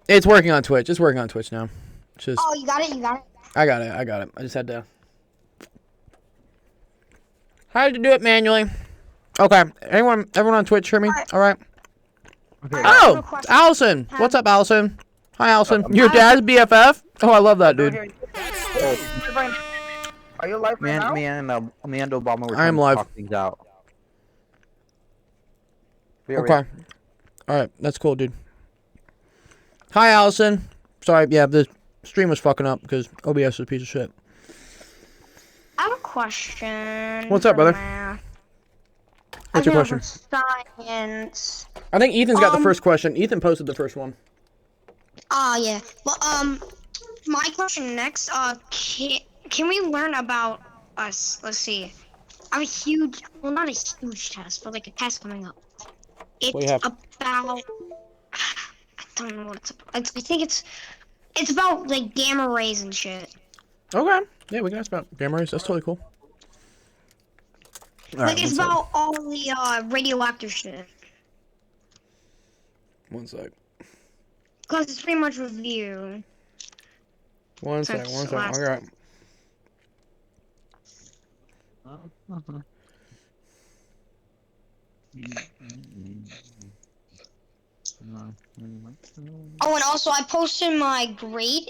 It's working on Twitch. It's working on Twitch now. Just. Oh, you got it. You got it. I got it. I just had to. How to do it manually? Okay. Everyone on Twitch hear me? All right. Okay. Oh, it's Allison. What's up, Allison? Hi, Allison. Your dad's BFF? Oh, I love that, dude. Are you live right now? Me and Obama were I am trying to live. talk things out. Okay. All right. That's cool, dude. Hi, Allison. Sorry. Yeah, the stream was fucking up because OBS is a piece of shit. I have a question. What's up, brother? Math. What's your question? Science. I think Ethan's got the first question. Ethan posted the first one. Yeah. Well, my question next. Can we learn about us? Let's see. I have a huge, well, not a huge test, but like a test coming up. It's What do you have? about. I don't know what it's about. I think it's about like gamma rays and shit. Okay. Yeah, we can ask about gamma rays. That's totally cool. All right, Like it's about all the radioactive shit. One sec. Cause it's pretty much review. One sec. That's All last- right. Oh, and also I posted my grade.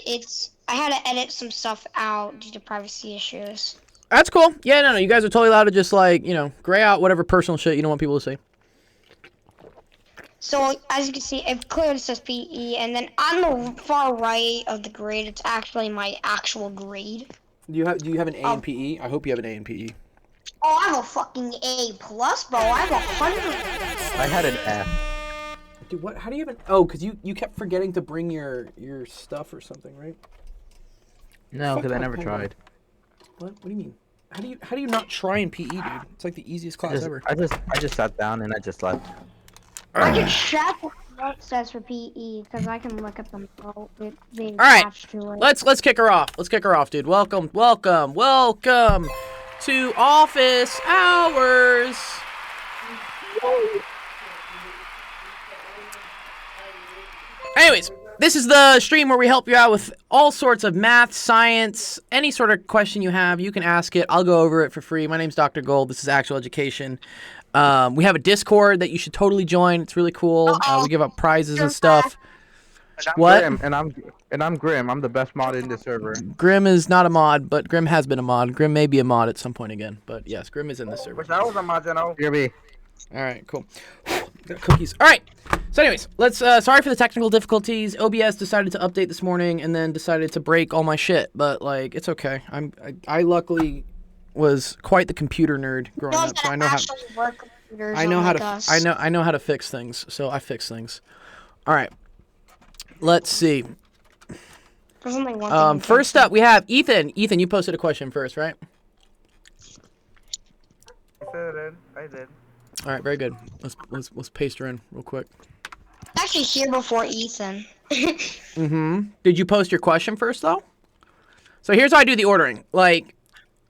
I had to edit some stuff out due to privacy issues. That's cool. Yeah, no. You guys are totally allowed to just like, gray out whatever personal shit you don't want people to see. So as you can see, it clearly says PE, and then on the far right of the grade, it's actually my actual grade. Do you have an A in PE? I hope you have an A in PE. Oh, I have a fucking A plus, bro. I have 100. I had an F. Dude, what? How do you have an? Oh, because you kept forgetting to bring your stuff or something, right? No, because I never tried. What? What do you mean? How do you not try in PE, dude? It's like the easiest class ever. I just sat down and I just left. I can check what it says for PE because I can look at them. All right, let's kick her off. Let's kick her off, dude. Welcome to office hours. Anyways, this is the stream where we help you out with all sorts of math, science, any sort of question you have. You can ask it. I'll go over it for free. My name's Dr. Gold. This is Actual Education. We have a Discord that you should totally join. It's really cool. We give out prizes and stuff. What? Grim, and I'm Grim. I'm the best mod in this server. Grim is not a mod, but Grim has been a mod. Grim may be a mod at some point again, but yes, Grim is in the server. Which I was a mod, Grimmy. All right, cool. Got cookies. All right. So anyways, let's, sorry for the technical difficulties. OBS decided to update this morning and then decided to break all my shit, but like, it's okay. I luckily was quite the computer nerd growing up, so I know how to fix things. So I fix things. All right. Let's see. First up, we have Ethan. Ethan, you posted a question first, right? I did. All right, very good. Let's paste her in real quick. Actually, here before Ethan. Did you post your question first though? So here's how I do the ordering. Like,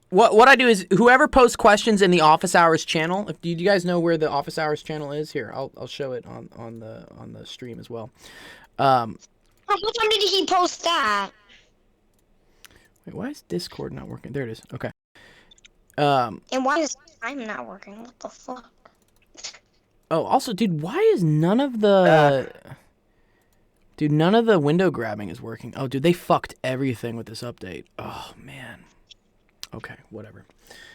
what I do is whoever posts questions in the Office Hours channel. Do you guys know where the Office Hours channel is? Here, I'll show it on the stream as well. What time did he post that? Wait, why is Discord not working? There it is. Okay. And why is time not working? What the fuck? Oh, also, dude, why is none of the window grabbing is working? Oh, dude, they fucked everything with this update. Oh man. Okay, whatever.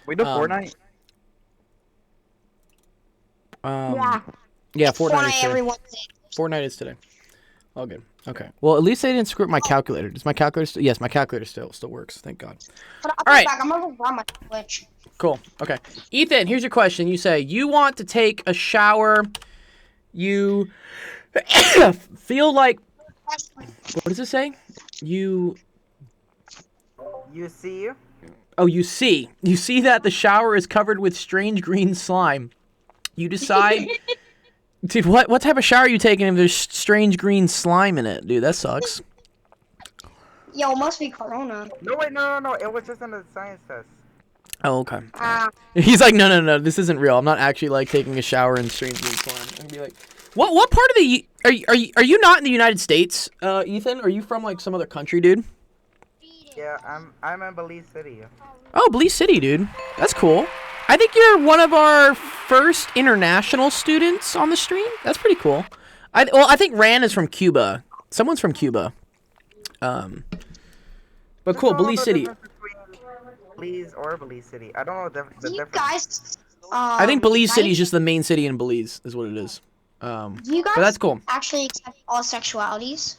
We do Fortnite. Yeah, Fortnite is today. Fortnite is today. All good. Okay. Well, at least they didn't screw up my calculator. Does my calculator yes, my calculator still works. Thank God. All right. I'm gonna run my Twitch. Cool. Okay. Ethan, here's your question. You say you want to take a shower. You feel like. What does it say? You see? Oh, you see that the shower is covered with strange green slime. You decide. Dude, what type of shower are you taking if there's strange green slime in it? Dude, that sucks. Yo, it must be Corona. No, wait, no. It was just in the science test. Oh, okay. He's like, no, this isn't real. I'm not actually like taking a shower in strange green slime. I'd be like, What part of the are you not in the United States, Ethan? Are you from like some other country, dude? Yeah, I'm in Belize City. Oh, Belize City, dude. That's cool. I think you're one of our first international students on the stream. That's pretty cool. I think Ran is from Cuba. Someone's from Cuba. But cool, Belize City. Belize or Belize City. I don't know the Do you difference. guys? I think Belize City is guys- just the main city in Belize, is what it is. Do you guys But that's cool. actually accept all sexualities?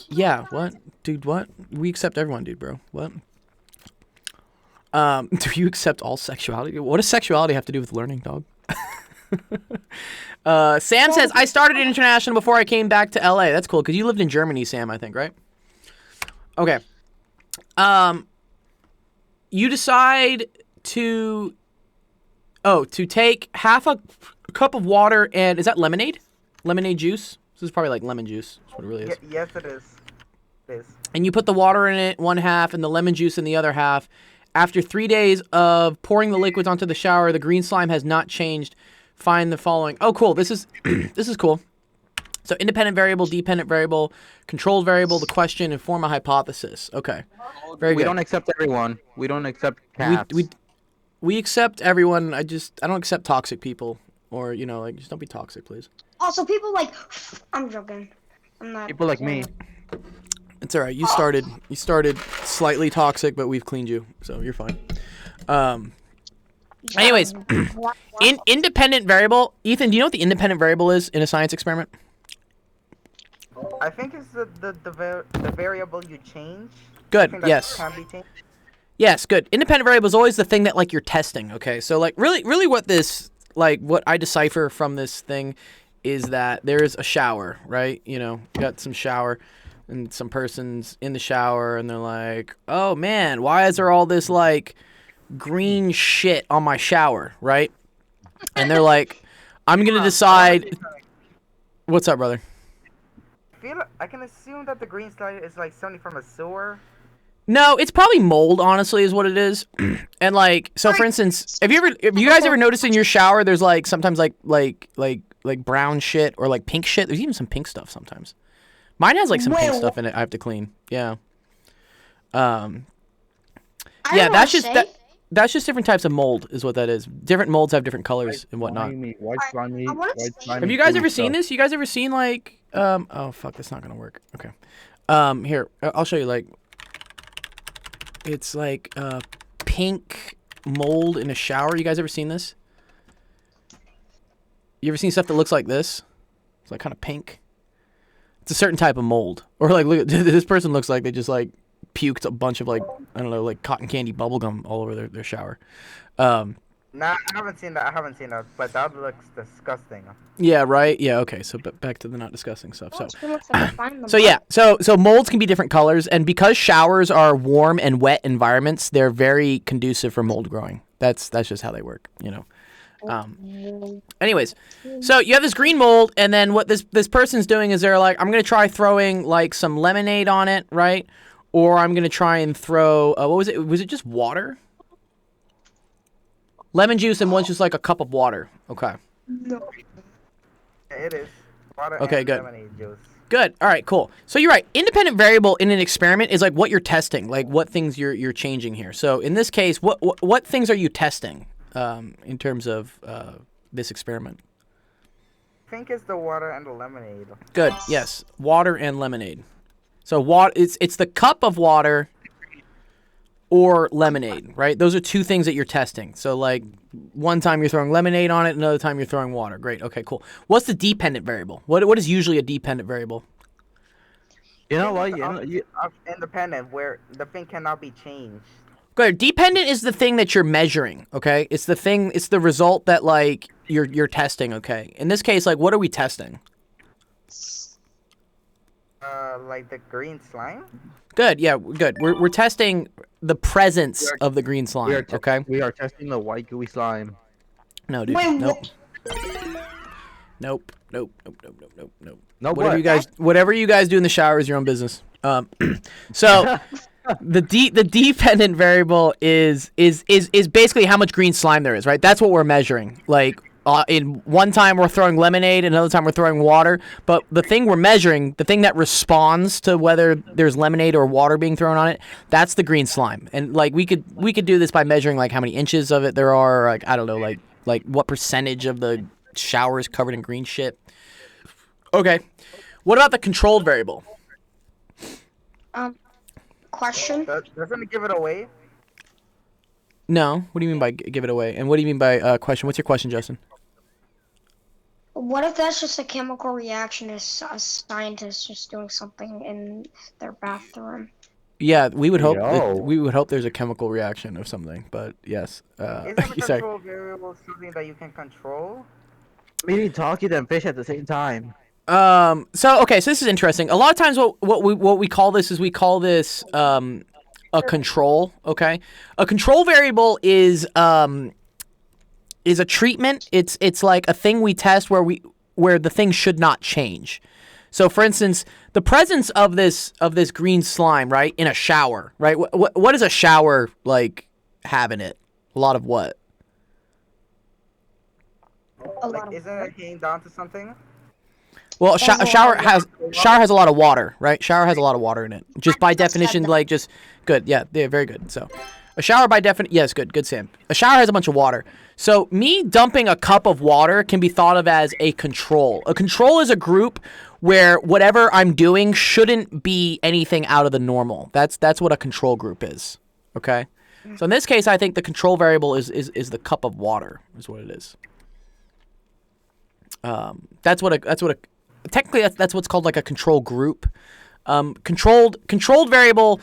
Yeah, what? Dude, what? We accept everyone, dude, bro. What? Do you accept all sexuality? What does sexuality have to do with learning, dog? Sam says, I started international before I came back to LA. That's cool, because you lived in Germany, Sam, I think, right? Okay. You decide to take half a cup of water and, is that lemonade? Lemonade juice? This is probably like lemon juice. That's what it really is. Yes, it is. It is. And you put the water in it one half and the lemon juice in the other half. After 3 days of pouring the liquids onto the shower, the green slime has not changed. Find the following. Oh, cool. This is this is cool. So independent variable, dependent variable, controlled variable, the question, and form a hypothesis. Okay. Very We good. don't accept everyone. We don't accept cats. We accept everyone. I don't accept toxic people, or like just don't be toxic, please. Also, people like I'm joking. I'm not. People like me. It's all right. You started slightly toxic, but we've cleaned you, so you're fine. Anyways, independent variable. Ethan, do you know what the independent variable is in a science experiment? I think it's the variable you change. Good. Thing that Yes. Can be changed. Yes. Good. Independent variable is always the thing that like you're testing. Okay. So like really what this what I decipher from this thing is that there is a shower, right? You got some shower. And some person's in the shower and they're like, oh man, why is there all this like green shit on my shower, right? And they're like, I'm gonna decide. What's up, brother? I can assume that the green slide is like something from a sewer. No, it's probably mold, honestly, is what it is. And like, so for instance, have you guys ever noticed in your shower there's like sometimes like brown shit or like pink shit? There's even some pink stuff sometimes. Mine has like some pink stuff in it I have to clean. Yeah. Yeah, that's just different types of mold is what that is. Different molds have different colors and whatnot. White slimy, wanna white say- slimy. Have you guys gooey ever seen stuff. this? You guys ever seen like oh fuck, that's not gonna work. Okay. Here, I'll show you like it's like pink mold in a shower. You guys ever seen this? You ever seen stuff that looks like this? It's like kind of pink. It's a certain type of mold. Or like look at this person looks like they just like puked a bunch of like I don't know, like cotton candy bubble gum all over their shower. Nah, I haven't seen that. But that looks disgusting. Yeah, right? Yeah, okay. So back to the not discussing stuff. So So So yeah, so molds can be different colors, and because showers are warm and wet environments, they're very conducive for mold growing. That's just how they work. Anyways, so you have this green mold, and then what this person's doing is they're like, I'm gonna try throwing like some lemonade on it, right? Or I'm gonna try and throw what was it? Was it just water? Lemon juice and one's just like a cup of water. Okay. No. It is. Water Okay, and good. lemonade juice. Good. All right, cool. So you're right. Independent variable in an experiment is like what you're testing, like what things you're changing here. So in this case, what things are you testing in terms of this experiment? I think it's the water and the lemonade. Good. Yes, water and lemonade. So it's the cup of water or lemonade, right? Those are two things that you're testing. So like one time you're throwing lemonade on it, another time you're throwing water. Great. Okay, cool. What's the dependent variable? What is usually a dependent variable? You know what? Independent, where the thing cannot be changed. Good. Dependent is the thing that you're measuring, okay? It's the result that like you're testing, okay? In this case, like what are we testing? Like the green slime. Good. Yeah, good. We're testing the presence of the green slime, okay? We are testing the white gooey slime. No, dude. Wait, Nope. Nope. No, Whatever what? whatever you guys do in the shower is your own business. So the dependent variable is basically how much green slime there is, right? That's what we're measuring. Like In one time we're throwing lemonade, another time we're throwing water. But the thing we're measuring, the thing that responds to whether there's lemonade or water being thrown on it, that's the green slime. And like we could do this by measuring like how many inches of it there are, or, like I don't know, like what percentage of the shower is covered in green shit. Okay. What about the controlled variable? Question. Doesn't it give it away? No. What do you mean by give it away? And what do you mean by question? What's your question, Justin? What if that's just a chemical reaction as a scientist just doing something in their bathroom? Yeah, we would hope Yo. we would hope there's a chemical reaction of something, but yes. Isn't the Sorry. control variable something that you can control? We need talkies and fish at the same time. So this is interesting. A lot of times what we call this is a control, okay? A control variable is a treatment. It's like a thing we test where the thing should not change. So for instance, the presence of this green slime, right, in a shower, right? What does a shower like have in it? A lot of what? Like, isn't it hanging down to something? Well, a shower has a lot of water, right? Shower has a lot of water in it. Just by definition, like just good. Yeah, very good. So, a shower by definition, yes, good, Sam. A shower has a bunch of water. So, me dumping a cup of water can be thought of as a control. A control is a group where whatever I'm doing shouldn't be anything out of the normal. That's what a control group is. Okay. So in this case, I think the control variable is the cup of water is what it is. Technically that's what's called like a control group. Controlled variable,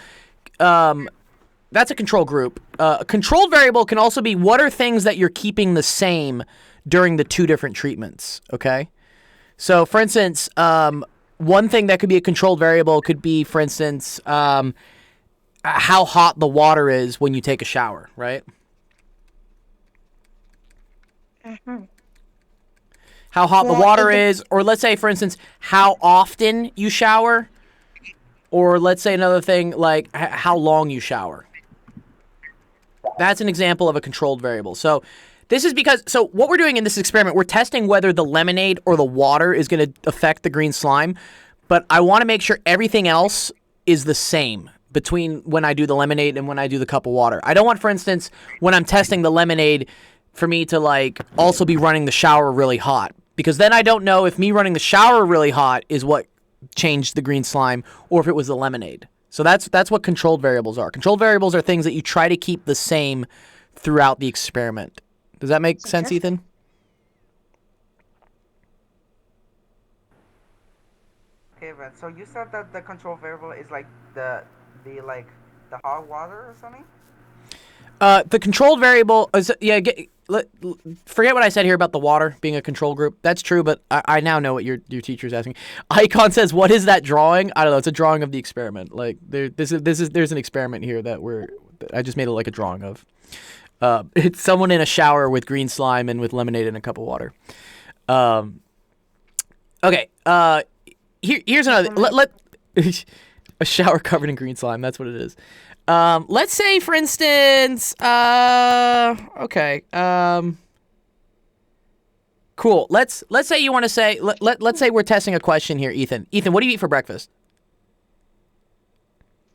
that's a control group. A controlled variable can also be what are things that you're keeping the same during the two different treatments, okay? So for instance, one thing that could be a controlled variable could be, for instance, how hot the water is when you take a shower, right? Mm-hmm. How hot the water is, or let's say, for instance, how often you shower, or let's say another thing like how long you shower. That's an example of a controlled variable. So this is because, so what we're doing in this experiment, we're testing whether the lemonade or the water is going to affect the green slime, but I want to make sure everything else is the same between when I do the lemonade and when I do the cup of water. I don't want, for instance, when I'm testing the lemonade, for me to like also be running the shower really hot, because then I don't know if me running the shower really hot is what changed the green slime or if it was the lemonade. So that's what controlled variables are. Controlled variables are things that you try to keep the same throughout the experiment. Does that make sense, Ethan? Okay, but so you said that the control variable is like the hot water or something? The controlled variable is, forget what I said here about the water being a control group. That's true, but I now know what your teacher's asking. Icon says, "What is that drawing?" I don't know. It's a drawing of the experiment. Like there's an experiment here that I just made it like a drawing of. It's someone in a shower with green slime and with lemonade in a cup of water. Okay. Here's another. A shower covered in green slime. That's what it is. Let's say, for instance, okay. Cool. Let's say you want to say, let's say we're testing a question here, Ethan. Ethan, what do you eat for breakfast?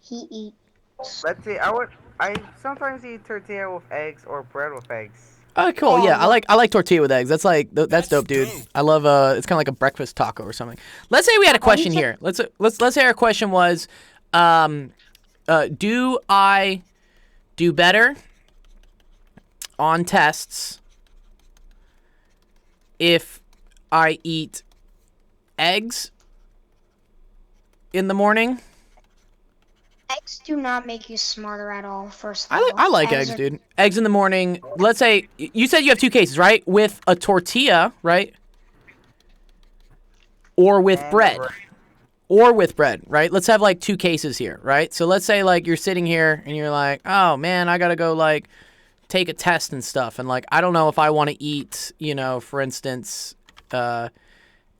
He eats. Let's see. I sometimes eat tortilla with eggs or bread with eggs. Oh, cool. Yeah, I like tortilla with eggs. That's dope, dude. I love it's kind of like a breakfast taco or something. Let's say we had a question here. Let's say our question was, do I do better on tests if I eat eggs in the morning? Eggs do not make you smarter at all. First of all, I like eggs, dude. Eggs in the morning. Let's say you said you have two cases, right? With a tortilla, right? Or with bread. Or with bread, right? Let's have like two cases here, right? So let's say like you're sitting here and you're like, oh man, I gotta go like take a test and stuff. And like, I don't know if I want to eat, for instance,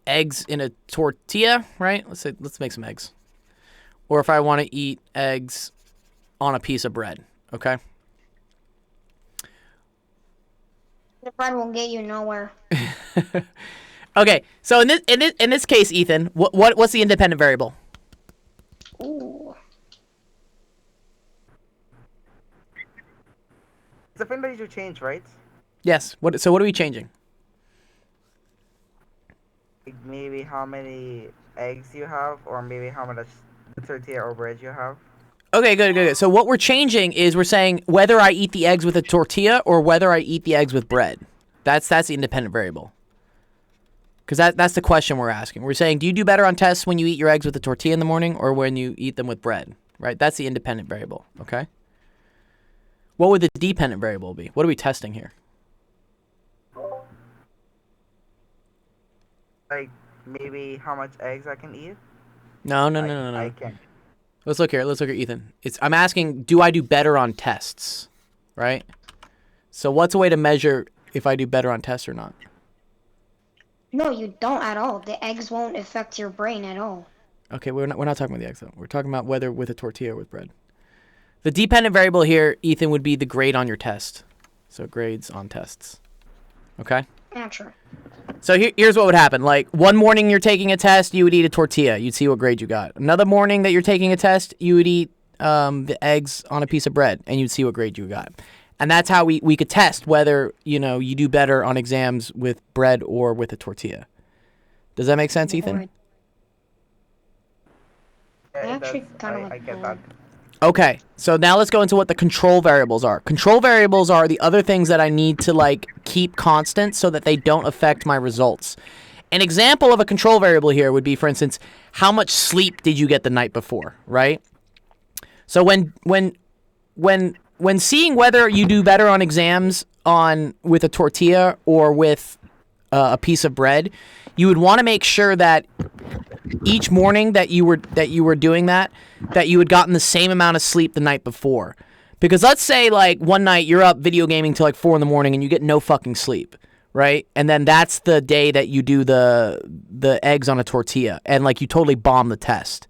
eggs in a tortilla, right? Let's make some eggs. Or if I want to eat eggs on a piece of bread, okay? The bread will get you nowhere. Okay, so in this case, Ethan, what's the independent variable? Ooh. It's the thing that you change, right? Yes. So what are we changing? Like maybe how many eggs you have, or maybe how much tortilla or bread you have. Okay, good. So what we're changing is we're saying whether I eat the eggs with a tortilla or whether I eat the eggs with bread. That's the independent variable. Because that's the question we're asking. We're saying, do you do better on tests when you eat your eggs with a tortilla in the morning or when you eat them with bread? Right? That's the independent variable. Okay? What would the dependent variable be? What are we testing here? Like maybe how much eggs I can eat. No. I can. Let's look here, Ethan. I'm asking, do I do better on tests? Right? So what's a way to measure if I do better on tests or not? No, you don't at all. The eggs won't affect your brain at all. Okay, we're not talking about the eggs though. We're talking about whether with a tortilla or with bread. The dependent variable here, Ethan, would be the grade on your test. So grades on tests. Okay? Yeah, sure. So here's what would happen. Like one morning you're taking a test, you would eat a tortilla. You'd see what grade you got. Another morning that you're taking a test, you would eat the eggs on a piece of bread, and you'd see what grade you got. And that's how we could test whether, you do better on exams with bread or with a tortilla. Does that make sense, Ethan? I actually kind of I get that. Okay, so now let's go into what the control variables are. Control variables are the other things that I need to keep constant so that they don't affect my results. An example of a control variable here would be, for instance, how much sleep did you get the night before, right? So when seeing whether you do better on exams with a tortilla or with a piece of bread, you would want to make sure that each morning that you were doing that you had gotten the same amount of sleep the night before. Because let's say one night you're up video gaming till 4 a.m. and you get no fucking sleep, right? And then that's the day that you do the eggs on a tortilla and you totally bomb the test.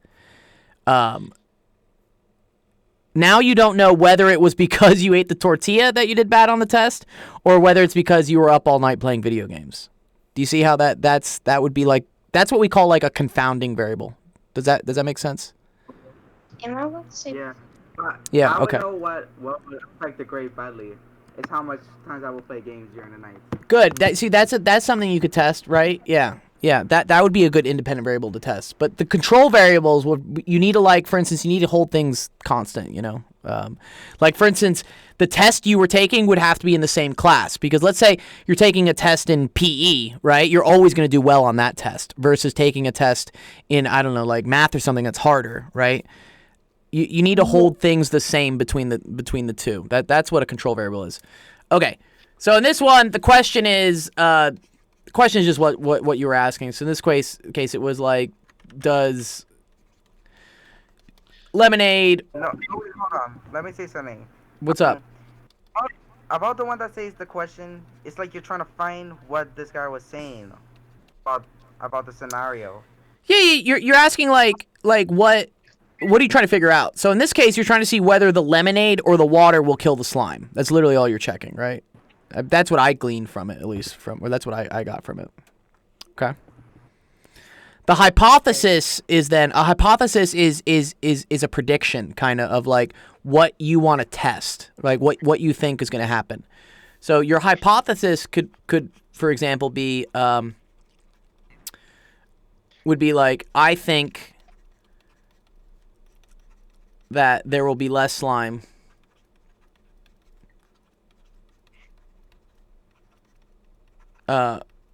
Now you don't know whether it was because you ate the tortilla that you did bad on the test or whether it's because you were up all night playing video games. Do you see how that would be that's what we call a confounding variable. Does that make sense? Am I allowed to say? Yeah. Yeah, I would okay. know what would affect the grade badly. It's how much times I will play games during the night. Good. That's something you could test, right? Yeah. That would be a good independent variable to test. But the control variables you need to for instance, you need to hold things constant. For instance, the test you were taking would have to be in the same class because let's say you're taking a test in PE, right? You're always going to do well on that test versus taking a test in math or something that's harder, right? You need to hold things the same between the two. That's what a control variable is. Okay, so in this one, the question is just what you were asking. So in this case it was does lemonade? No, wait, hold on. Let me say something. What's up? About the one that says the question, it's like you're trying to find what this guy was saying about the scenario. Yeah, you're asking what are you trying to figure out? So in this case, you're trying to see whether the lemonade or the water will kill the slime. That's literally all you're checking, right? That's what I gleaned from it, at least or that's what I got from it. Okay. The hypothesis is then a hypothesis is a prediction kind of what you want to test, what you think is going to happen. So your hypothesis could for example be would be I think that there will be less slime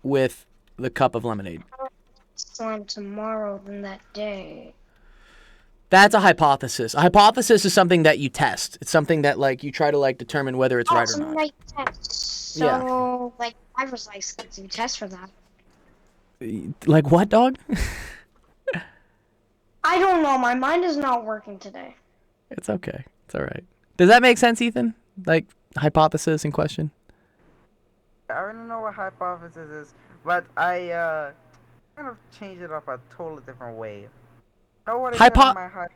with the cup of lemonade. Slime tomorrow than that day. That's a hypothesis. A hypothesis is something that you test. It's something that you try to determine whether it's right or not. Like test. So driver's license, you test for that. Like what, dog? I don't know. My mind is not working today. It's okay. It's all right. Does that make sense, Ethan? Hypothesis in question? I don't know what hypothesis is, but I kind of changed it up a totally different way. Know what my hypothesis?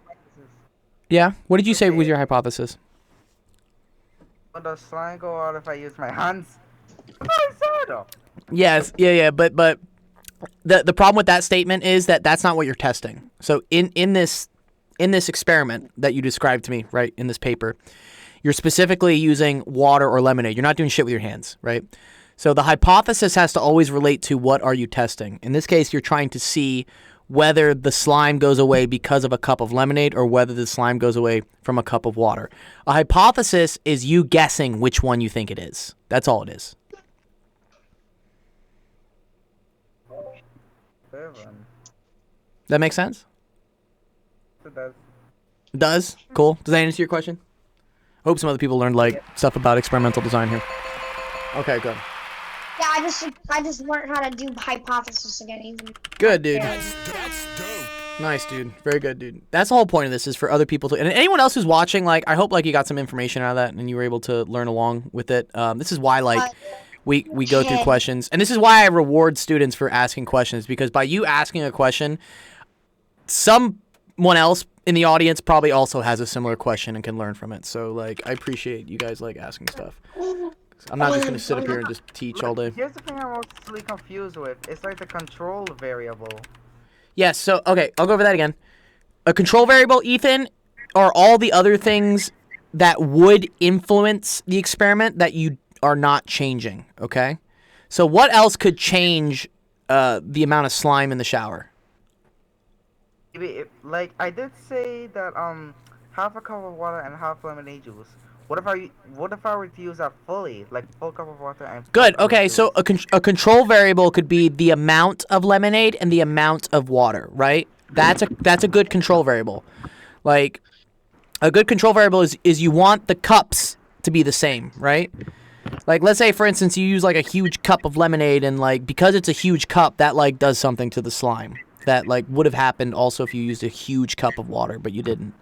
Yeah. What did you say was your hypothesis? Would the slime go out if I use my hands? That's what I said. Yes, yeah, but the problem with that statement is that that's not what you're testing. So in this experiment that you described to me, right, in this paper, you're specifically using water or lemonade. You're not doing shit with your hands, right? So the hypothesis has to always relate to what are you testing. In this case, you're trying to see whether the slime goes away because of a cup of lemonade or whether the slime goes away from a cup of water. A hypothesis is you guessing which one you think it is. That's all it is. That makes sense? It does. Does? Cool. Does that answer your question? I hope some other people learned like stuff about experimental design here. Okay, good. Yeah, I just learned how to do hypothesis again. Even. Good, dude. That's dope. Nice, dude. Very good, dude. That's the whole point of this, is for other people to, and anyone else who's watching, like, I hope like you got some information out of that and you were able to learn along with it. This is why like we go through questions, and this is why I reward students for asking questions, because by you asking a question, someone else in the audience probably also has a similar question and can learn from it. So like I appreciate you guys like asking stuff. I'm not just gonna sit up here and just teach all day. Here's the thing I'm mostly confused with. It's like the control variable. Yes, so, okay, I'll go over that again. A control variable, Ethan, are all the other things that would influence the experiment that you are not changing, okay? So what else could change the amount of slime in the shower? Like, I did say that, half a cup of water and half lemonade juice. What if I were to use that fully, like full cup of water and Good. Okay, so a control variable could be the amount of lemonade and the amount of water, right? That's a good control variable. Like a good control variable is you want the cups to be the same, right? Like let's say for instance you use like a huge cup of lemonade, and like because it's a huge cup that like does something to the slime that like would have happened also if you used a huge cup of water, but you didn't.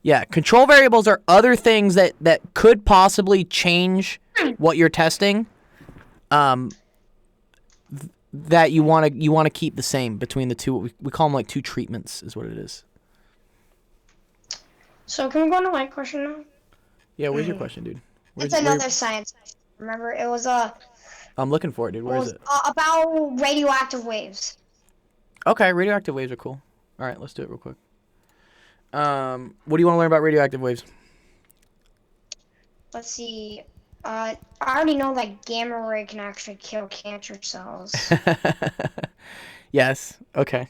Yeah, control variables are other things that could possibly change what you're testing. That you want to keep the same between the two. We call them like two treatments, is what it is. So can we go on to my question now? Yeah, where's your question, dude? It's another science. Remember, it was I'm looking for it, dude. Where is it? About radioactive waves. Okay, radioactive waves are cool. All right, let's do it real quick. What do you want to learn about radioactive waves? Let's see. I already know that gamma ray can actually kill cancer cells. Yes. Okay.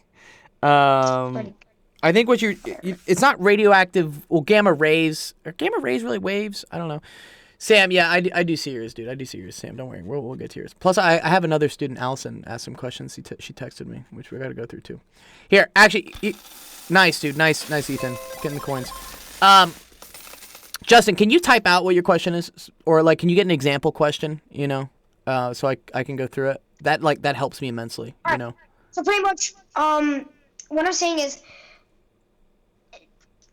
I think what it's not radioactive. Well, gamma rays. Are gamma rays really waves? I don't know. Sam, yeah, I do see yours, dude. I do see yours, Sam. Don't worry. We'll get to yours. Plus, I have another student, Allison, ask some questions. She texted me, which we got to go through too. Here, actually, nice, dude. Nice, Ethan. Getting the coins. Justin, can you type out what your question is, or like, can you get an example question? You know, so I can go through it. That helps me immensely. You know. So pretty much, what I'm saying is,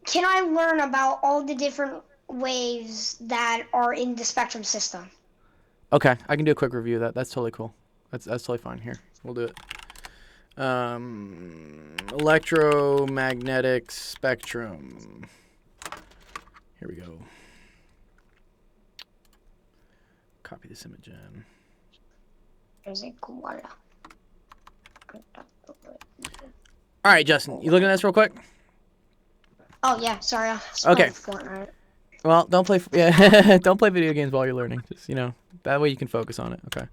can I learn about all the different waves that are in the spectrum system? Okay, I can do a quick review of that. That's totally cool. That's totally fine. Here, we'll do it. Electromagnetic spectrum. Here we go. Copy this image in. There's a koala. All right, Justin, you looking at this real quick? Oh yeah, sorry. Okay. Fortnite. Well, don't play. Yeah, don't play video games while you're learning. Just that way you can focus on it. Okay.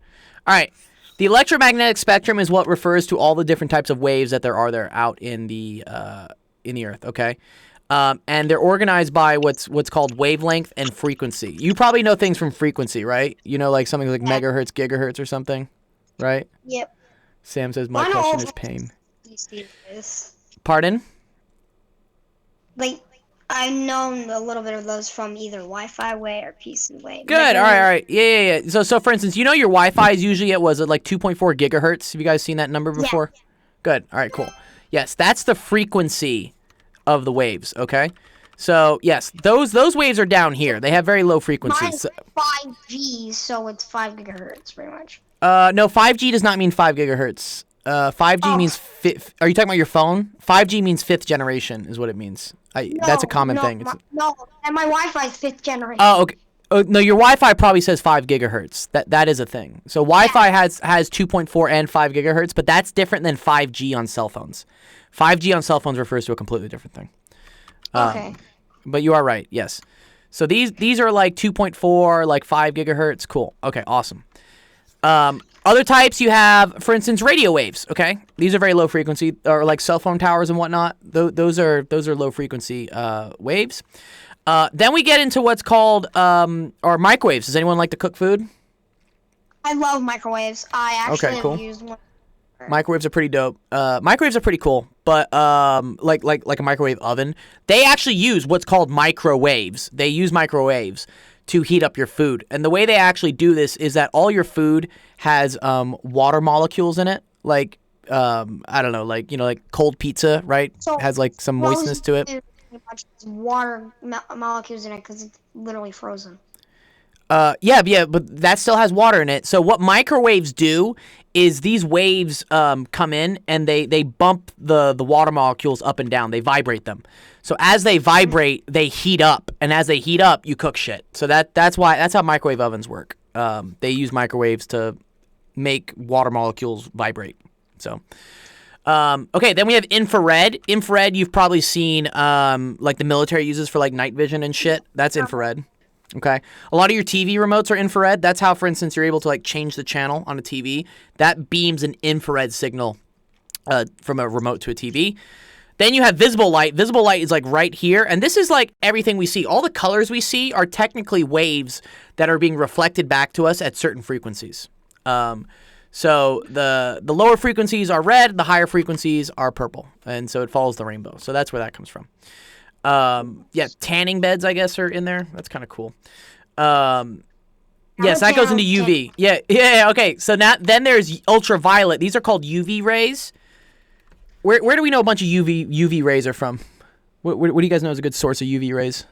All right. The electromagnetic spectrum is what refers to all the different types of waves that there are out in the Earth. Okay. And they're organized by what's called wavelength and frequency. You probably know things from frequency, right? You know, like something like megahertz, gigahertz, or something, right? Yep. Sam says my question is pain. Is. Pardon? Like, I've known a little bit of those from either Wi-Fi way or PC way. Good. All right. Yeah. So for instance, you know your Wi-Fi is usually at like 2.4 gigahertz. Have you guys seen that number before? Yeah. Good. All right. Cool. Yes, that's the frequency of the waves. Okay. So yes, those waves are down here. They have very low frequencies. Mine's 5G, so it's 5 gigahertz, pretty much. No, 5G does not mean 5 gigahertz. 5G means are you talking about your phone? 5G means 5th generation is what it means. That's a common thing. No, and my Wi-Fi is 5th generation. Oh, okay. Oh, no, your Wi-Fi probably says 5 gigahertz. That is a thing. So Wi-Fi has 2.4 and 5 gigahertz, but that's different than 5G on cell phones. 5G on cell phones refers to a completely different thing. Okay. But you are right. Yes. So these are like 2.4, like 5 gigahertz. Cool. Okay. Awesome. Other types you have, for instance, radio waves. Okay, these are very low frequency, or like cell phone towers and whatnot. Those are low frequency waves. Then we get into what's called or microwaves. Does anyone like to cook food? I love microwaves. I actually cool. have used one. Microwaves are pretty dope. Microwaves are pretty cool, but like a microwave oven, they actually use what's called microwaves. They use microwaves to heat up your food. And the way they actually do this is that all your food has water molecules in it. Like, I don't know, like, like cold pizza, right? So, has like some moistness to it. Water molecules in it because it's literally frozen. Yeah, but that still has water in it. So what microwaves do is these waves come in and they bump the water molecules up and down. They vibrate them. So as they vibrate, they heat up, and as they heat up, you cook shit. So that's how microwave ovens work. They use microwaves to make water molecules vibrate. So. Okay, then we have infrared. Infrared, you've probably seen like the military uses for like night vision and shit. That's infrared. Okay, a lot of your TV remotes are infrared. That's how, for instance, you're able to like change the channel on a TV. That beams an infrared signal from a remote to a TV. Then you have visible light. Visible light is like right here, and this is like everything we see. All the colors we see are technically waves that are being reflected back to us at certain frequencies. So the lower frequencies are red, the higher frequencies are purple, and so it follows the rainbow. So that's where that comes from. Yeah, tanning beds, I guess, are in there. That's kind of cool. Yes, that goes into UV. Yeah. Okay, so then there's ultraviolet. These are called UV rays. Where do we know a bunch of UV rays are from? What do you guys know is a good source of UV rays?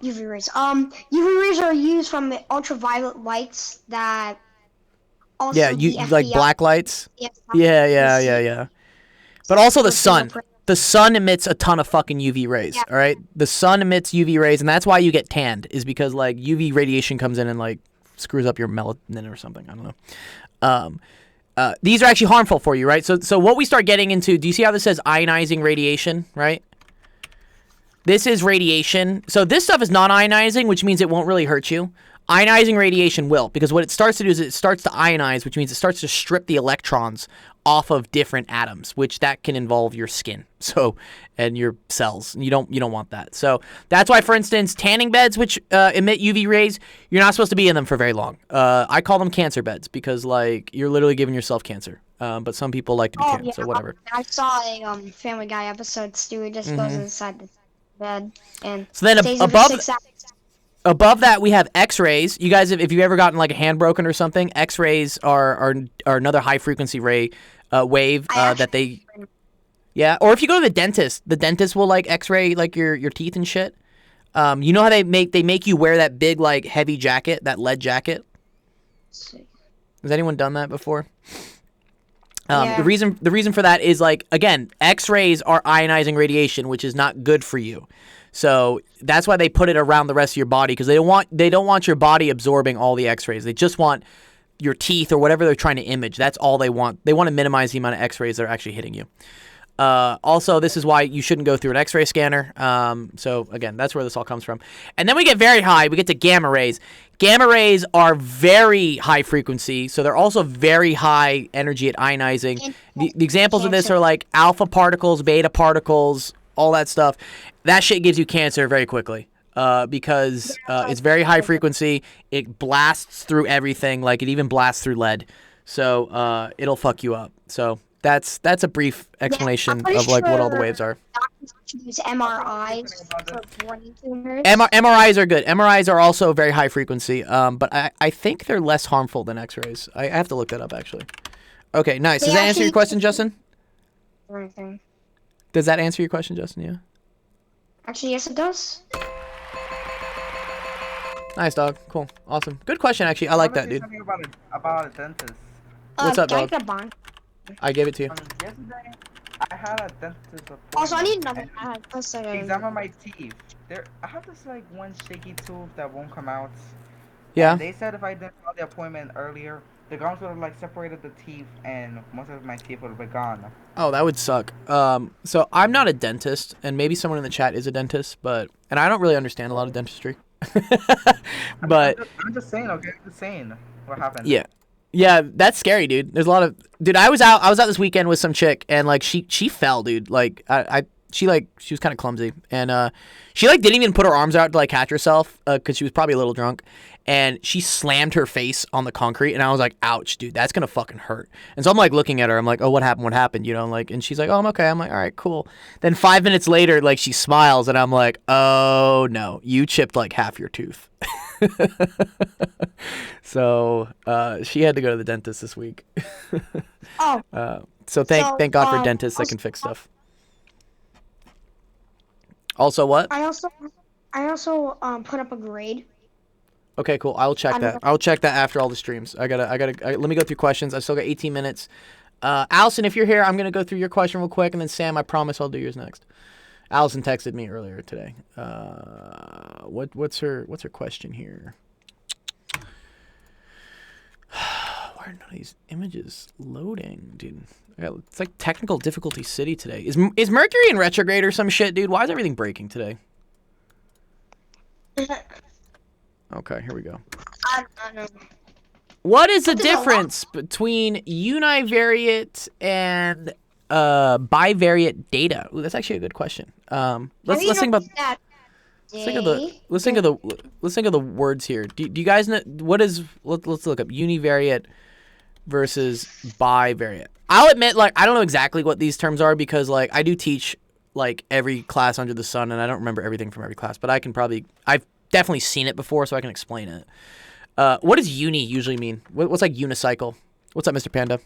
UV rays. UV rays are used from the ultraviolet lights that. Also yeah, like black lights. Yeah. Yeah. But also the sun. The sun emits a ton of fucking UV rays. Yeah. All right, the sun emits UV rays, and that's why you get tanned. Is because like UV radiation comes in and like screws up your melanin or something. I don't know. These are actually harmful for you, right? So what we start getting into, do you see how this says ionizing radiation, right? This is radiation. So this stuff is non-ionizing, which means it won't really hurt you. Ionizing radiation will, because what it starts to do is it starts to ionize, which means it starts to strip the electrons off of different atoms, which that can involve your skin, and your cells. You don't want that. So that's why, for instance, tanning beds, which emit UV rays, you're not supposed to be in them for very long. I call them cancer beds because like you're literally giving yourself cancer. But some people like to be tanned, yeah, so whatever. I saw a Family Guy episode. Stewie just goes inside the bed and so then above that, we have X-rays. You guys, if you've ever gotten like a hand broken or something, X-rays are another high frequency ray wave that they. Yeah, or if you go to the dentist will like X-ray like your teeth and shit. You know how they make you wear that big like heavy jacket, that lead jacket. Has anyone done that before? Yeah. The reason for that is like again, X-rays are ionizing radiation, which is not good for you. So that's why they put it around the rest of your body, because they don't want your body absorbing all the X-rays. They just want your teeth or whatever they're trying to image. That's all they want. They want to minimize the amount of X-rays that are actually hitting you. Also, this is why you shouldn't go through an X-ray scanner. So again, that's where this all comes from. And then we get very high. We get to gamma rays. Gamma rays are very high frequency, so they're also very high energy at ionizing. The examples of this are like alpha particles, beta particles, all that stuff. That shit gives you cancer very quickly because it's very high frequency. It blasts through everything, like it even blasts through lead. So it'll fuck you up. So that's a brief explanation of like what all the waves are. Doctors use MRIs for brain tumors. MRIs are good. MRIs are also very high frequency, but I think they're less harmful than X-rays. I have to look that up actually. Okay, nice. Does that answer your question, Justin? Everything. Does that answer your question, Justin? Yeah. Actually, yes, it does. Nice, dog. Cool. Awesome. Good question, actually. I like that, dude. Something about a dentist. What's up, dog? Bond. I gave it to you. Yesterday, I had a dentist appointment. Also, I need another. Examine my teeth. I have this like one shaky tooth that won't come out. Yeah. And they said if I didn't call the appointment earlier, the gums would have like separated the teeth and most of my teeth would have been gone. Oh, that would suck. So I'm not a dentist, and maybe someone in the chat is a dentist, and I don't really understand a lot of dentistry. But I'm just saying, okay? I'm just saying what happened. yeah, that's scary, dude. There's a lot of dude. I was out this weekend with some chick, and like she fell, dude. Like she was kind of clumsy, and she like didn't even put her arms out to like catch herself, because she was probably a little drunk, and she slammed her face on the concrete, and I was like, ouch, dude, that's gonna fucking hurt. And so I'm like looking at her, I'm like, oh, what happened, you know, like, and she's like, oh, I'm okay. I'm like, all right, cool. Then 5 minutes later, like, she smiles, and I'm like, oh no, you chipped like half your tooth. So she had to go to the dentist this week. Oh. So thank God for dentists that can fix stuff. Also what? I also put up a grade. Okay, cool. I'll check that. I'll check that after all the streams. Let me go through questions. I've still got 18 minutes. Allison, if you're here, I'm gonna go through your question real quick, and then Sam, I promise I'll do yours next. Allison texted me earlier today. What's her question here? Why are none of these images loading, dude? It's like technical difficulty city today. Is Mercury in retrograde or some shit, dude? Why is everything breaking today? Okay, here we go. I don't know. What is the difference between univariate and bivariate data? Ooh, that's actually a good question. Let's think about. Let's think of the words here. Do you guys know what is? Let's look up univariate versus bivariate. I'll admit, like, I don't know exactly what these terms are because, like, I do teach like every class under the sun, and I don't remember everything from every class. But I've definitely seen it before, so I can explain it. What does uni usually mean? What's like unicycle? What's up, Mr. Panda?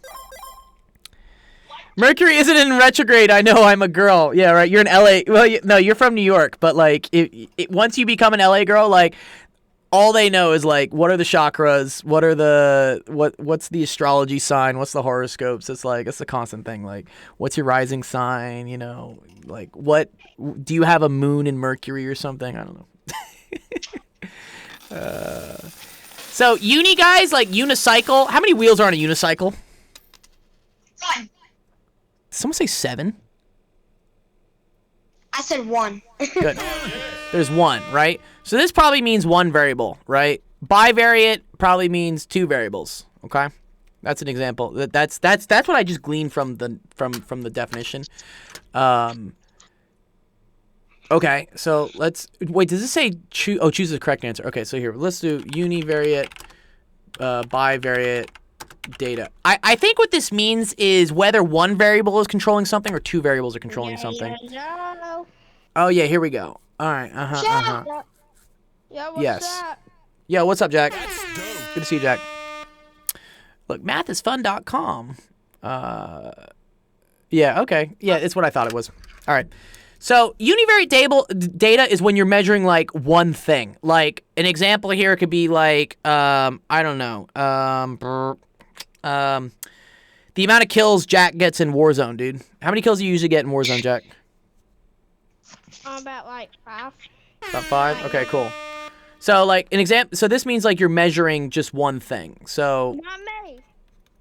Mercury isn't in retrograde. I know, I'm a girl. Yeah, right. You're in LA. Well, no, you're from New York. But like, once you become an LA girl, like, all they know is like, what are the chakras? What's the astrology sign? What's the horoscopes? It's the constant thing. Like, what's your rising sign? You know, like, what do you have a moon in Mercury or something? I don't know. So uni guys, like unicycle. How many wheels are on a unicycle? 1. Did someone say 7? I said 1. Good. There's 1, right? So this probably means 1 variable, right? Bivariate probably means 2 variables. Okay, that's an example. That's what I just gleaned from the definition. Okay, so wait. Does this say choose? Oh, choose the correct answer. Okay, so here, let's do univariate, bivariate data. I think what this means is whether 1 variable is controlling something or 2 variables are controlling something. Oh yeah, here we go. All right. Yeah, what's Yes. that? Yo, what's up, Jack? Good to see you, Jack. Look, mathisfun.com. Yeah. Okay. Yeah, it's what I thought it was. All right. So univariate data is when you're measuring like one thing. Like an example here could be like I don't know, the amount of kills Jack gets in Warzone, dude. How many kills do you usually get in Warzone, Jack? About like 5. About 5. Okay, cool. So like an example. So this means like you're measuring just one thing. So Not me.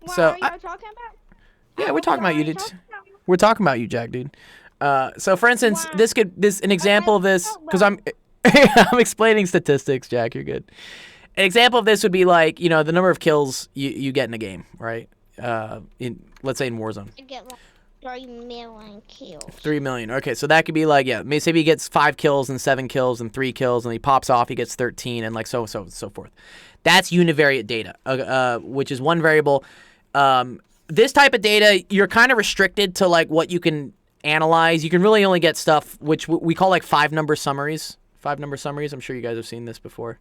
What So are you talking about? yeah, we're talking about you, dude. Talking about me? We're talking about you, Jack, dude. So for instance, an example of this, because I'm explaining statistics, Jack, you're good. An example of this would be like, you know, the number of kills you get in a game, right? Let's say in Warzone. I get like 3 million kills. 3 million. Okay, so that could be like, yeah, maybe he gets 5 kills and 7 kills and 3 kills, and he pops off, he gets 13, and like so forth. That's univariate data, which is 1 variable. This type of data, you're kind of restricted to like what you can analyze. You can really only get stuff which we call like 5-number summaries. 5-number summaries. I'm sure you guys have seen this before.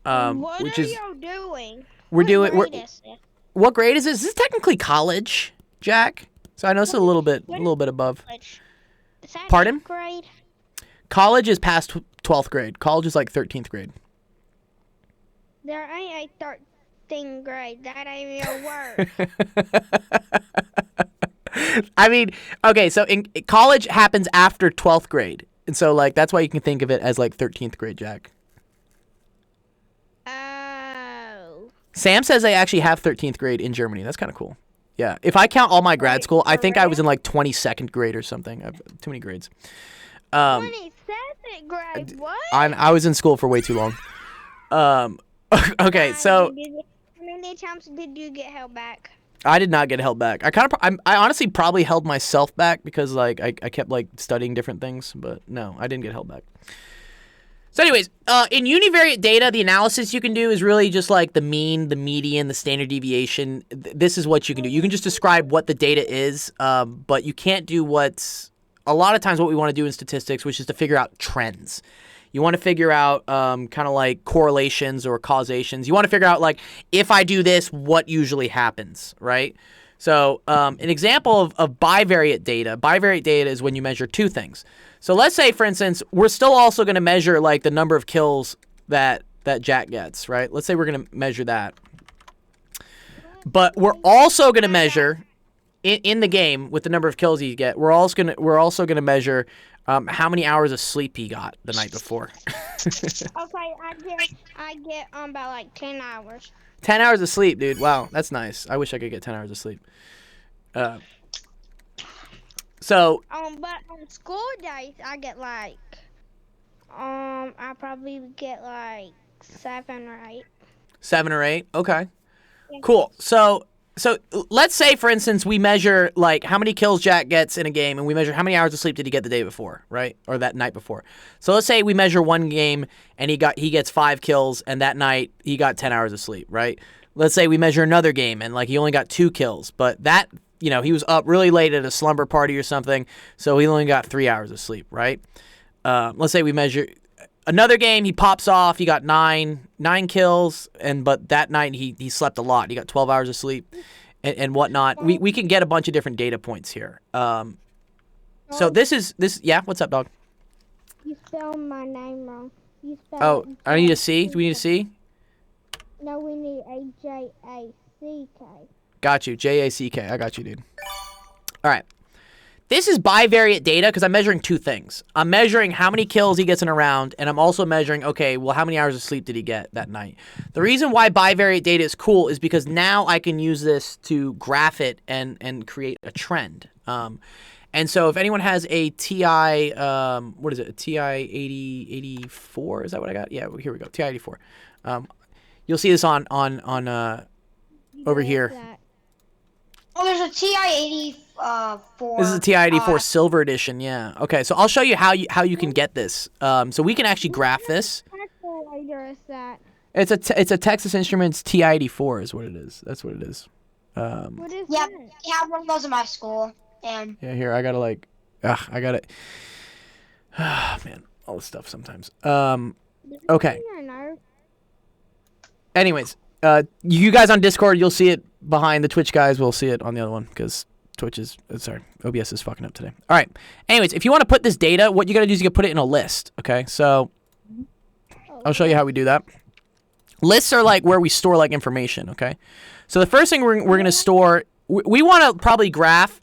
What which are is you doing? we're doing. What grade is it? What grade is this? Is this technically college, Jack? So I know it's a little bit above. Is that Pardon? 8th grade? College is past 12th grade. College is like 13th grade. There ain't a 13th grade. That ain't a word. I mean, okay, so in college happens after 12th grade. And so like that's why you can think of it as like 13th grade Jack. Oh. Sam says they actually have 13th grade in Germany. That's kind of cool. Yeah. If I count all my grad school, I think I was in like 22nd grade or something. I have too many grades. 27th grade. What? I was in school for way too long. Okay, so How many times did you get held back? I did not get held back. I honestly probably held myself back because like I kept like studying different things, but no, I didn't get held back. So anyways, in univariate data, the analysis you can do is really just like the mean, the median, the standard deviation. This is what you can do. You can just describe what the data is, but you can't do what's a lot of times what we want to do in statistics, which is to figure out trends. You want to figure out kind of like correlations or causations. You want to figure out like if I do this, what usually happens, right? So an example of bivariate data. Bivariate data is when you measure two things. So let's say, for instance, we're still also going to measure like the number of kills that Jack gets, right? Let's say we're going to measure that. But we're also going to measure in the game with the number of kills you get. We're also going to measure how many hours of sleep he got the night before. Okay, I get about like 10 hours. 10 hours of sleep, dude. Wow, that's nice. I wish I could get 10 hours of sleep. So But on school days, I get like, I probably get like 7 or 8. 7 or 8. Okay. Cool. So let's say, for instance, we measure like how many kills Jack gets in a game, and we measure how many hours of sleep did he get the day before, right? Or that night before. So let's say we measure one game and he gets 5 kills, and that night he got 10 hours of sleep, right? Let's say we measure another game and like he only got 2 kills, but that, you know, he was up really late at a slumber party or something, so he only got 3 hours of sleep, right? Let's say we measure another game, he pops off, he got 9 kills, but that night he slept a lot. He got 12 hours of sleep and whatnot. We can get a bunch of different data points here. So this, yeah, what's up, dog? You spelled my name wrong. You spelled Oh, I need a C? Do we need a C? No, we need A-J-A-C-K. Got you, J-A-C-K. I got you, dude. All right. This is bivariate data because I'm measuring two things. I'm measuring how many kills he gets in a round, and I'm also measuring, okay, well, how many hours of sleep did he get that night? The reason why bivariate data is cool is because now I can use this to graph it and create a trend. And so if anyone has a TI, what is it, a TI 8084? Is that what I got? Yeah, here we go, TI 84. You'll see this on over here. Oh, there's a TI-84. This is a TI-84 Silver Edition, yeah. Okay, so I'll show you how you can get this. So we can actually graph this. Calculator is that? It's a Texas Instruments TI-84 is what it is. That's what it is. What is Yeah, that? we have one of those in my school. And Yeah, here I gotta like, I gotta. Man, all this stuff sometimes. Okay. Anyways, you guys on Discord, you'll see it behind the Twitch guys. We'll see it on the other one because Twitch is, sorry, OBS is fucking up today. All right. Anyways, if you want to put this data, what you got to do is you got to put it in a list. Okay. So I'll show you how we do that. Lists are like where we store like information. Okay. So the first thing we're going to store, we want to probably graph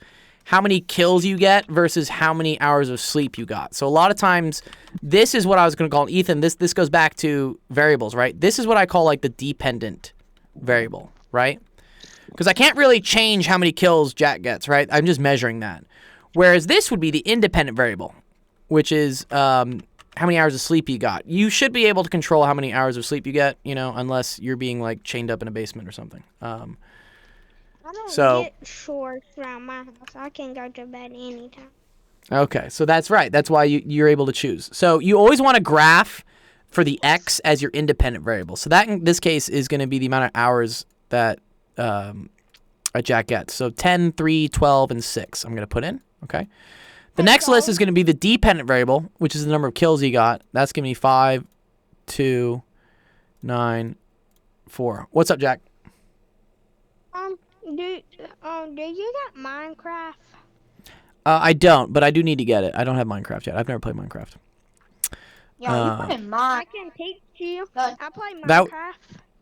how many kills you get versus how many hours of sleep you got. So a lot of times, this is what I was going to call, Ethan, this goes back to variables, right? This is what I call like the dependent variable, right? Because I can't really change how many kills Jack gets, right? I'm just measuring that. Whereas this would be the independent variable, which is how many hours of sleep you got. You should be able to control how many hours of sleep you get, you know, unless you're being like chained up in a basement or something. I don't So- get chores around my house. I can go to bed anytime. Okay, so that's right. That's why you're able to choose. So you always want to graph for the x as your independent variable. So that in this case is going to be the amount of hours that a Jack gets. So 10, 3, 12, and 6 I'm going to put in. Okay. The next list is going to be the dependent variable, which is the number of kills he got. That's going to be 5, 2, 9, 4. What's up, Jack? Do you got Minecraft? I don't, but I do need to get it. I don't have Minecraft yet. I've never played Minecraft. yeah, you put in I mine. can teach you. Good. I play That- Minecraft.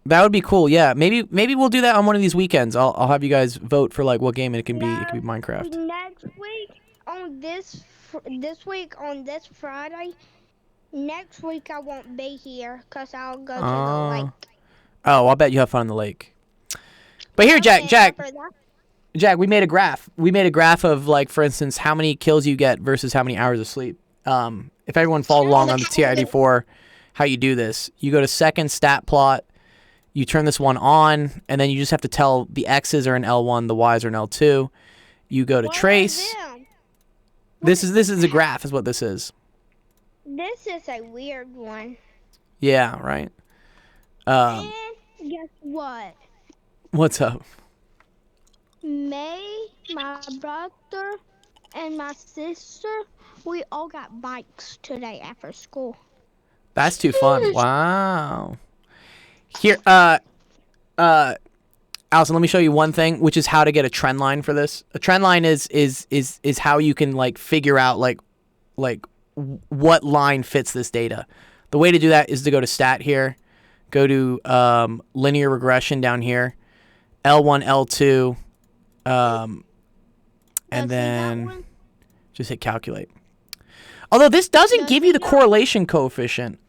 That would be cool. Yeah, maybe we'll do that on one of these weekends. I'll have you guys vote for like what game it can be. It can be Minecraft. Next week on this this week on this Friday. Next week I won't be here because I'll go to the Oh. lake. Oh, I'll bet you have fun on the lake. But here, Okay, Jack, after that- we made a graph. We made a graph of, like, for instance, how many kills you get versus how many hours of sleep. If everyone followed along on the TID4, how you do this, you go to second stat plot, you turn this one on, and then you just have to tell the X's are in L1, the Y's are in L2. You go to What are trace. them? This is a graph, is what this is. This is a weird one. Yeah, right. And guess what? What's up? Me, my brother, and my sister, we all got bikes today after school. That's too fun. Wow. Here, Allison, let me show you one thing, which is how to get a trend line for this. A trend line is how you can, like, figure out like what line fits this data. The way to do that is to go to stat here, go to linear regression down here, L1, L2, and See that then one? just hit calculate. Although this doesn't Does give it you the not? correlation coefficient.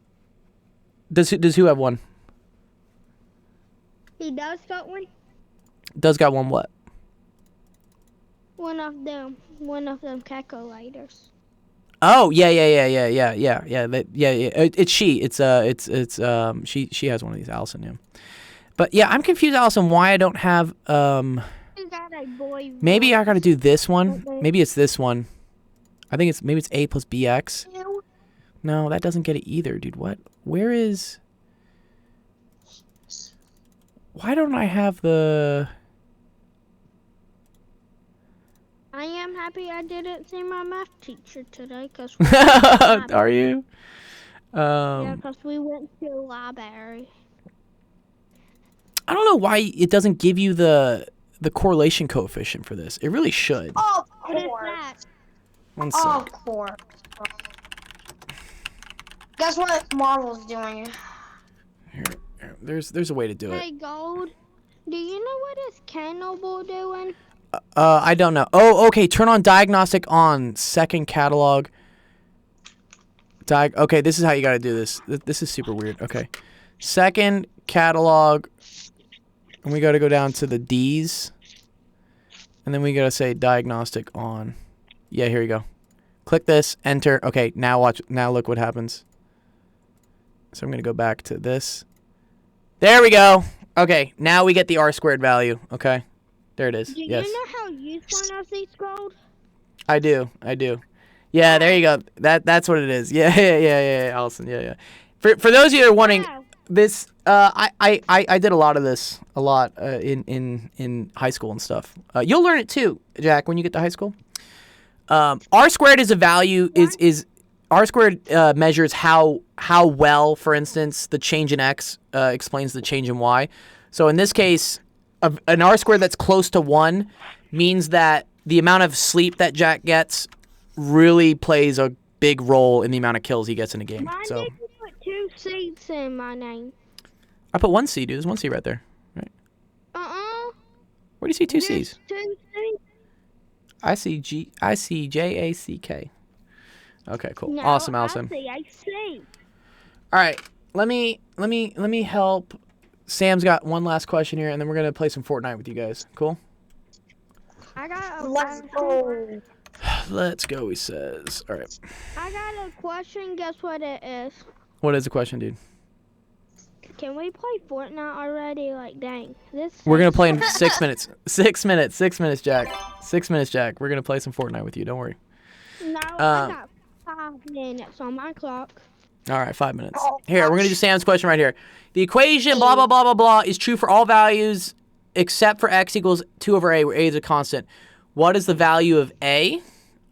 Does who have one? He does got one. Does got one what? One of them calculators. Oh yeah. It's she. She has one of these, Allison. Yeah. But yeah, I'm confused, Allison. Why I don't have You got a boy. Maybe I got to do this one. Okay. Maybe it's this one. I think maybe it's A plus BX. Ew. No, that doesn't get it either, dude. What? Where is? Why don't I have the? I am happy I didn't see my math teacher today because Are you? we went to the library. I don't know why it doesn't give you the correlation coefficient for this. It really should. Oh, of What is course. that? One Oh, sec. of course. Guess what Marvel's doing? Here, there's a way to do it. Hey, Gold. Do you know what is Cannibal doing? I don't know. Oh, okay. Turn on diagnostic on second catalog. Okay, this is how you got to do this. This is super weird. Okay, second catalog, and we got to go down to the D's, and then we got to say diagnostic on. Yeah, here you go. Click this. Enter. Okay, now watch. Now look what happens. So I'm gonna go back to this. There we go. Okay, now we get the R squared value. Okay, there it is. Do Yes. you know how you find out these Gold? I do. Yeah, there you go. That's what it is. Yeah, Allison. Yeah. For those of you that are wondering, Wow. this I did a lot of this in high school and stuff. You'll learn it too, Jack, when you get to high school. R squared is a value is R squared measures how well, for instance, the change in X explains the change in Y. So in this case, an R squared that's close to 1 means that the amount of sleep that Jack gets really plays a big role in the amount of kills he gets in a game. Why So did you put 2 C's in my name? I put 1 C, dude. There's 1 C right there. Right. Where do you see 2 C's? 2 C's? I see JACK. Okay, cool. No, Awesome, Allison. I see. All right, let me help. Sam's got one last question here, and then we're gonna play some Fortnite with you guys. Cool. I got a Let's question. go. Let's go, he says. All right. I got a question. Guess what it is? What is the question, dude? Can we play Fortnite already? Like, dang. We're gonna play in 6 minutes. 6 minutes. 6 minutes, Jack. 6 minutes, Jack. We're gonna play some Fortnite with you. Don't worry. No, I got 5 minutes on my clock. All right, 5 minutes. Oh, Here, we're gonna do Sam's question right here. The equation blah blah blah blah blah is true for all values except for x equals 2 over a, where a is a constant. What is the value of a?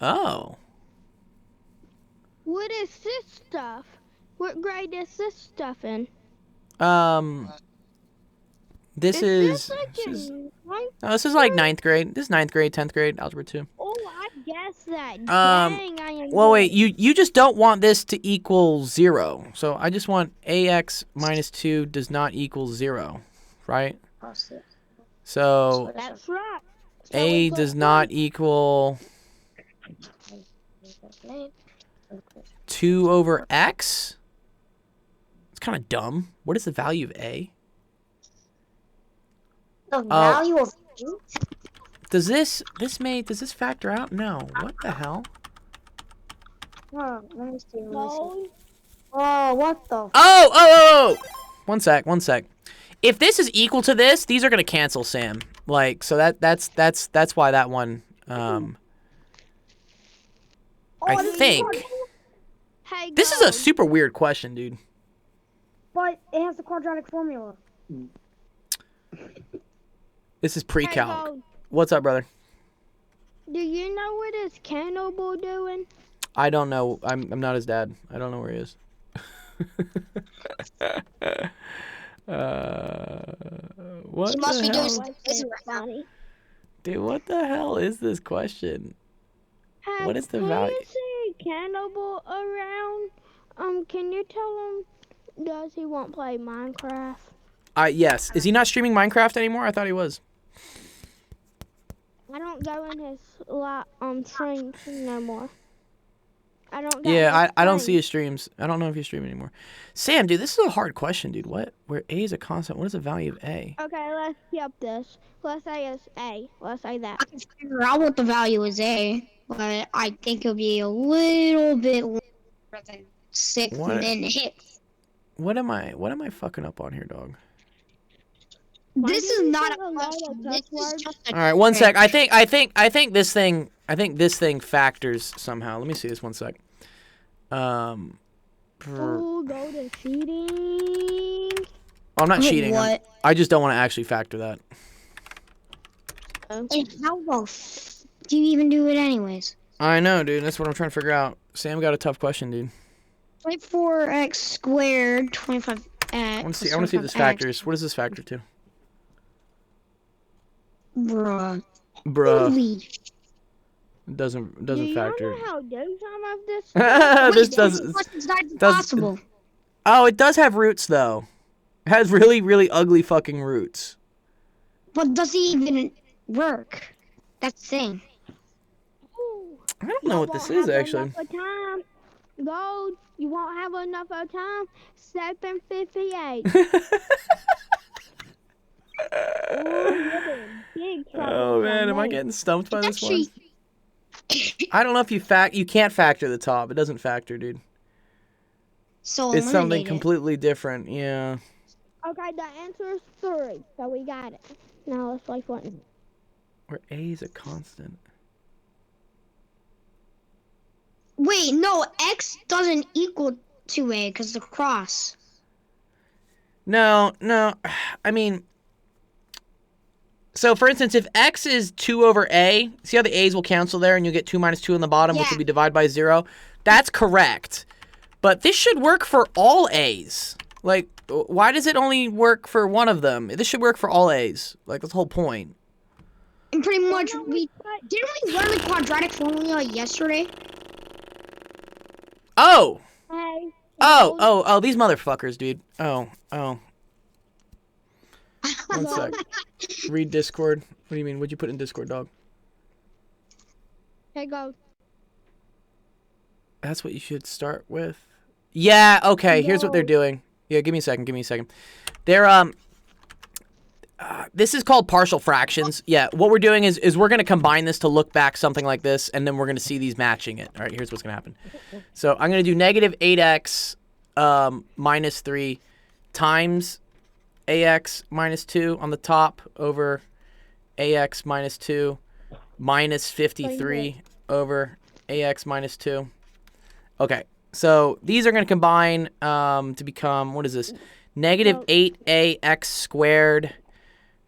Oh. What is this stuff? What grade is this stuff in? This is is like this is, in ninth no, this is like 9th grade. This is 9th grade, 10th grade, algebra 2. Oh, I guess that. Um, Dang, I am Well, wait, good. you just don't want this to equal 0. So I just want ax minus 2 does not equal 0, right? So That's right. a does not equal 2 over x? It's kind of dumb. What is the value of a? The value of Does this factor out? No. What the hell? let me see. Gold. Oh, what the? Oh! One sec. If this is equal to this, these are gonna cancel, Sam. Like, so that's why that one. I think Hey, this is a Gold. super weird question, dude. But it has the quadratic formula. This is Hey, pre-calc. Gold. What's up, brother? Do you know what is Cannibal doing? I don't know. I'm not his dad. I don't know where he is. What He must the be doing hell? something busy right now. Funny. Dude, what the hell is this question? Hey, What is the when value? you see Cannibal around, can you tell him does he want to play Minecraft? Yes. Is he not streaming Minecraft anymore? I thought he was. I don't go in his streams no more. I don't. got Yeah, his I don't see stream. his streams. I don't know if he's streaming anymore. Sam, dude, this is a hard question, dude. Where a is a constant, what is the value of a? Okay, let's skip this. Let's say it's A. Let's say that. I can figure out what the value is A, but I think it'll be a little bit longer than 6 What? minutes. What am I fucking up on here, dog? Why This do is you not say a a lot of question. cuss This is words? just a All right, one sec. trick. I think this thing factors somehow. Let me see this one sec. Oh, Oh, go to cheating. I'm not cheating. What? I just don't want to actually factor that. And how the do you even do it anyways? I know, dude. That's what I'm trying to figure out. Sam got a tough question, dude. 24x squared, 25x. I want to see if this factors. What does this factor to? Bruh. Bruh, Holy it doesn't Do you factor. know how to do some of this? This Wait, doesn't. question's not does- possible. Oh, it does have roots though. It has really, really ugly fucking roots. But does it even work? That's the thing. Ooh, I don't know what this won't is have actually. enough of time. Gold, you won't have enough of time. 7:58. Ooh, you're in big trouble. Oh man, am I someday. getting stumped by It's this one? actually. I don't know if you can't factor the top. It doesn't factor, dude. So It's something eliminate it. completely different. Yeah. Okay, the answer is 3, so we got it. Now let's play Fortnite. Where a is a constant. Wait, no, x doesn't equal to a because the cross. No. I mean, so for instance, if x is 2 over a, see how the a's will cancel there and you get 2 minus 2 on the bottom, which Yeah. will be divided by 0? That's correct. But this should work for all a's. Like, why does it only work for one of them? This should work for all a's. Like, that's the whole point. And pretty much no, we didn't we learn the quadratic formula yesterday? Oh! Hey. Oh, these motherfuckers, dude. Oh. One sec. Read Discord. What do you mean? What'd you put in Discord, dog? Hey, Gold. That's what you should start with. Yeah, okay, here's what they're doing. Yeah, give me a second. They're, this is called partial fractions. Yeah, what we're doing is we're going to combine this to look back something like this, and then we're going to see these matching it. All right, here's what's going to happen. So I'm going to do negative 8x minus 3 times ax minus 2 on the top over ax minus 2 minus 53 over ax minus 2. Okay, so these are going to combine to become, what is this? Negative 8ax squared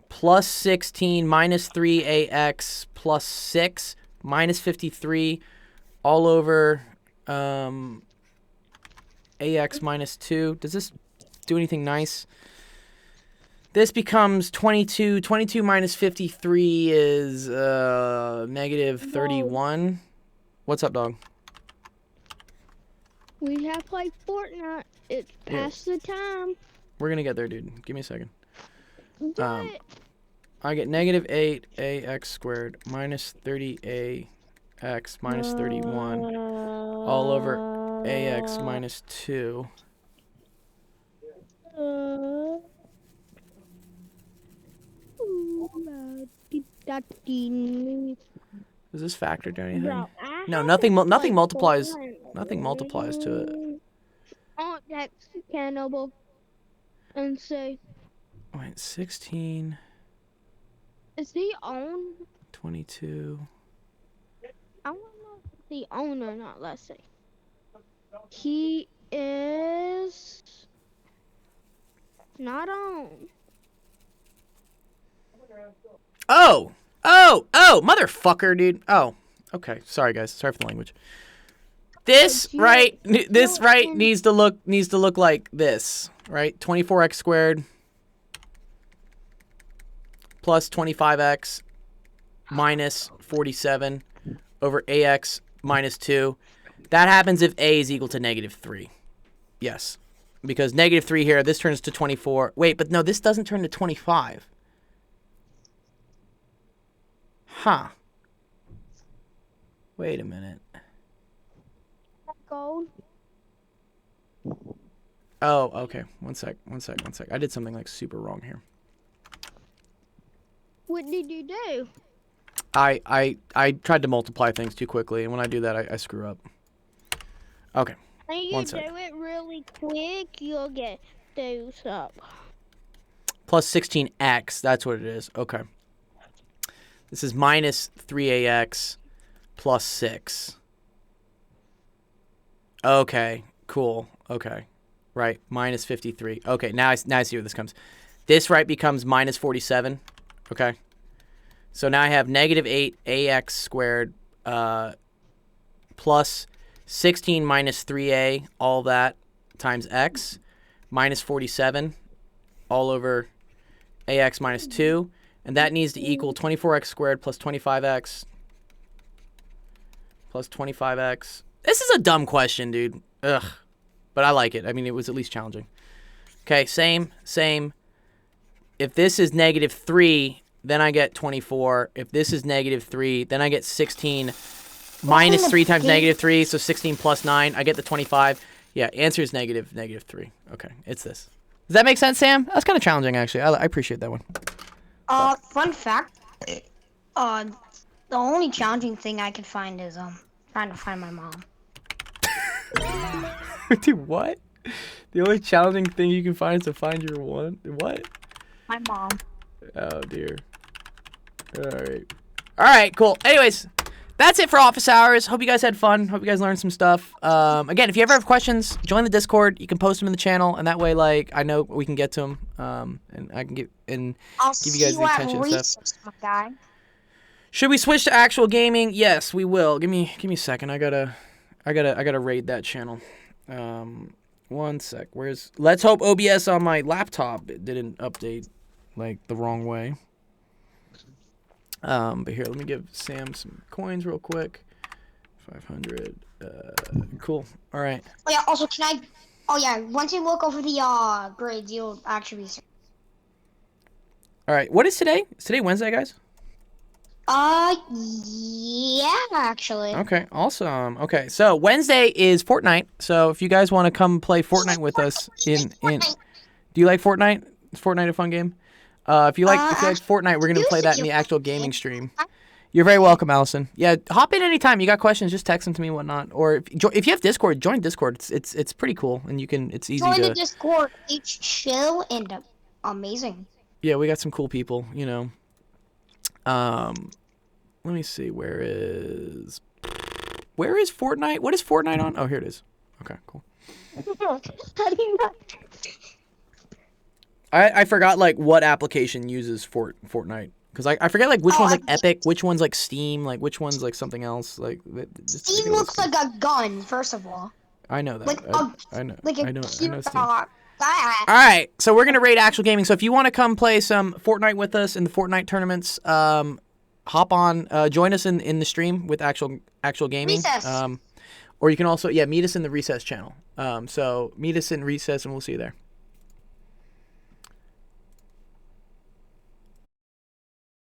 plus 16 minus 3ax plus 6 minus 53 all over ax minus 2. Does this do anything nice? This becomes 22. 22 minus 53 is negative 31. What's up, dog? We have played Fortnite. It's past the time. We're going to get there, dude. Give me a second. Do Um, it. I get negative 8ax squared minus 30ax minus 31 all over AX minus 2. Does this factor do anything? Bro, No, nothing multiplies. Nothing multiplies to it. Oh, that's cannibal. And say, Wait, 16, is he owned? 22. I don't know if he owned or not. Let's see. He is not owned. Oh, motherfucker, dude. Oh, okay. Sorry, guys. Sorry for the language. This right needs to look like this, right? 24x squared plus 25x minus 47 over ax minus 2. That happens if a is equal to -3. Yes, because -3 here, this turns to 24. Wait, but no, this doesn't turn to 25. Huh. Wait a minute. Gold. Oh, okay. One sec. I did something like super wrong here. What did you do? I tried to multiply things too quickly, and when I do that, I screw up. Okay. When you One do sec. it really quick, you'll get those up. Plus 16x. That's what it is. Okay. This is minus 3ax plus 6. Okay. Cool. Okay. Right. Minus 53. Okay. Now I see where this comes. This right becomes minus 47. Okay. So now I have -8 ax squared plus 16 minus 3a, all that, times x, minus 47, all over ax minus 2. And that needs to equal 24x squared plus 25x plus 25x. This is a dumb question, dude. Ugh. But I like it. I mean, it was at least challenging. Okay, same. If this is -3, then I get 24. If this is -3, then I get 16 minus 3 times -3, so 16 plus 9. I get the 25. Yeah, answer is -3. Okay, it's this. Does that make sense, Sam? That's kind of challenging, actually. I appreciate that one. Fun fact. The only challenging thing I can find is trying to find my mom. Dude, what? The only challenging thing you can find is to find your one? What? My mom. Oh, dear. All right, cool. Anyways, that's it for office hours. Hope you guys had fun. Hope you guys learned some stuff. Again, if you ever have questions, join the Discord. You can post them in the channel, and that way, like, I know we can get to them, and I can give you guys the attention and stuff. My guy. Should we switch to actual gaming? Yes, we will. Give me a second. I gotta raid that channel. One sec. Let's hope OBS on my laptop didn't update like the wrong way. But here, let me give Sam some coins real quick. 500. Cool. All right. Oh yeah. Also, can I? Oh yeah. Once you look over the grades, you'll actually be. All right. What is today? Is today Wednesday, guys? Yeah, actually. Okay. Awesome. Okay. So Wednesday is Fortnite. So if you guys want to come play Fortnite with us do you like Fortnite? Is Fortnite a fun game? If you like Fortnite, we're gonna play that in the actual gaming stream. You're very welcome, Allison. Yeah, hop in anytime. You got questions, just text them to me, whatnot. Or if you have Discord, join Discord. It's pretty cool, and it's easy Join to. the Discord. It's chill and amazing. Yeah, we got some cool people. You know. Let me see. Where is Fortnite? What is Fortnite on? Oh, here it is. Okay, cool. How do you not? I forgot like what application uses Fortnite. Because I forget like which one's like Epic, which one's like Steam, like which one's like something else. Like just Steam looks like a gun, first of all. I know that. Like I know. Like a I know cute Steam. dog. All right, so we're gonna raid actual gaming. So if you want to come play some Fortnite with us in the Fortnite tournaments, hop on, join us in the stream with actual gaming. Recess. Or you can also meet us in the Recess channel. So meet us in Recess, and we'll see you there.